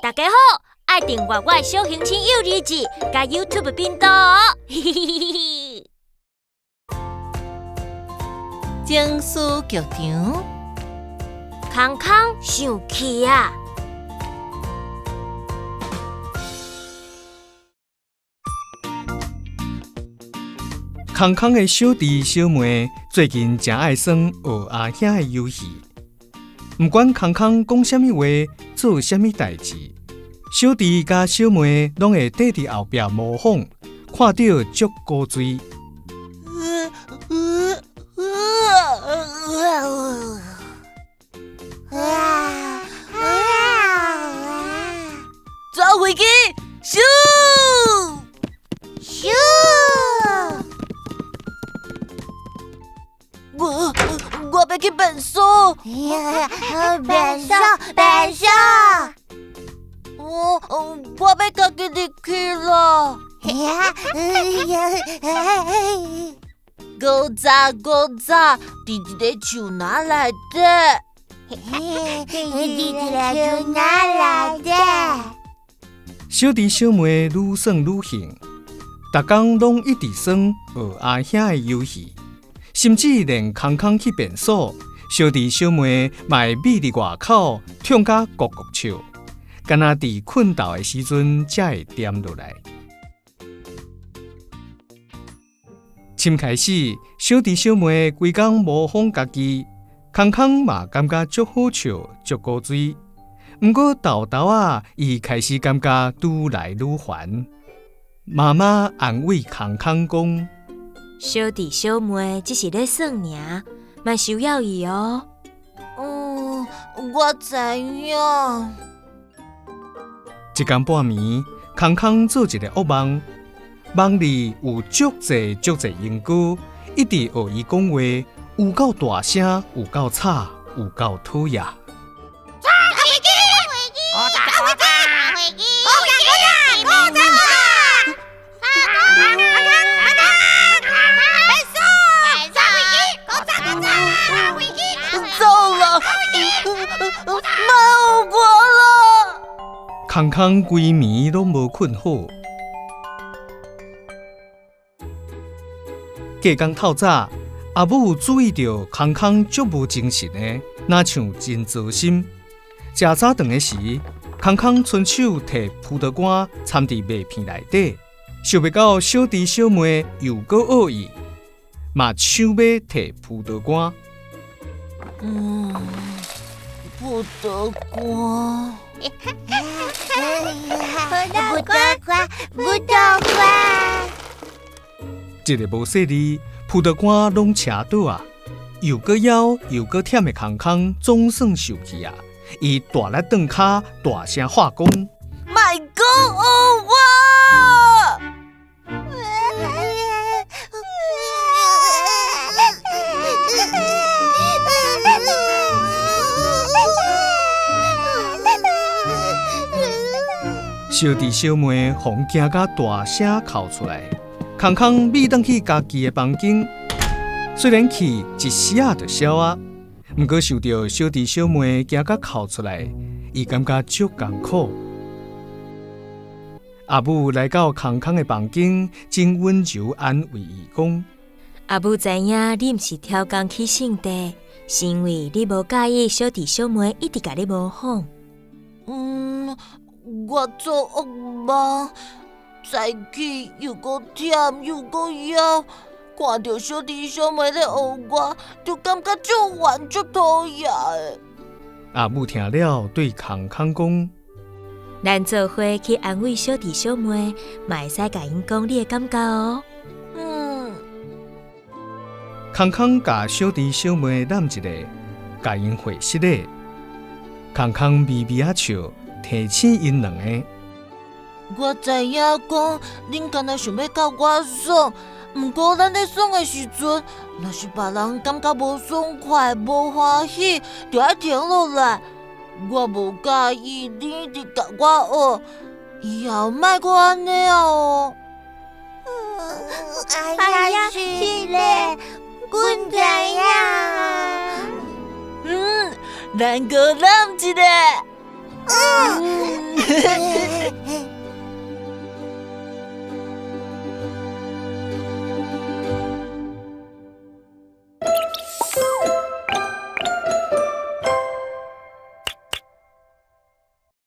大家好，爱订阅我的小行星幼儿志甲 YouTube 频道哦。情绪剧场，康康生气啊！康康的小弟小妹最近真爱耍学阿兄的游戏，不管康康讲什么话，做什么代志，小弟甲小妹拢会缀伫后壁模仿，看到足高追。抓回去，咻！咻！我要去变数。变数！我要家己入去了。古早，伫一个树林内底。小弟小妹愈耍愈兴，逐工拢一直耍学阿兄的游戏，甚至连康康去便所，小弟小妹嘛会眯伫外口唱甲咕咕笑，敢若伫困觉的时阵才会点落来。深开始，小弟小妹规工模仿家己，康康嘛感觉足好笑，足古锥。不过豆豆啊，伊开始感觉愈来愈烦。妈妈安慰康康讲：“小弟小妹只是咧耍尔，莫收扰伊哦。”我知影。一更半暝，康康做一个噩梦，梦里有足侪英句，一直学伊讲话，有够大声，有够吵，有够讨厌。康康规暝拢无困好。隔天透早，阿母注意到康康足无精神的，若像真糟心。食早顿的时，康康伸手摕葡萄干掺伫麦片内底，想袂到小弟小妹又搁学伊，嘛想要摕葡萄干。葡萄干。葡萄干。一个无细哩，葡萄干拢车倒啊，又搁枵又搁忝的康康总算受气啊！伊大力顿骹，大声喊讲：“莫讲我！”小弟小妹互惊甲大声哭出来，康康咪返去家己的房间。虽然气一时仔就消啊，不过受到小弟小妹惊甲哭出来，伊感觉足艰苦。阿母来到康康的房间，真温柔安慰伊讲：“阿母知影你毋是挑工去耍地，是因为你无介意小弟小妹一直甲你模仿。我做噩梦，早起又搁忝又搁枵，看到小弟小妹咧学我，就感觉足烦足讨厌的。”阿母听了，对康康讲：“咱做伙去安慰小弟小妹，嘛会使甲因讲你的感觉哦。”康康甲小弟小妹揽一个，甲因会室咧。康康微微啊笑，提醒因两个。我知影讲，恁敢若想要甲我耍，毋过咱咧耍的时阵，若是别人感觉无爽快、无欢喜，就要停落来。我无介意你一直甲我学，以后莫搁安尼啊哦。哎呀，是咧，阮知影。咱搁揽一个。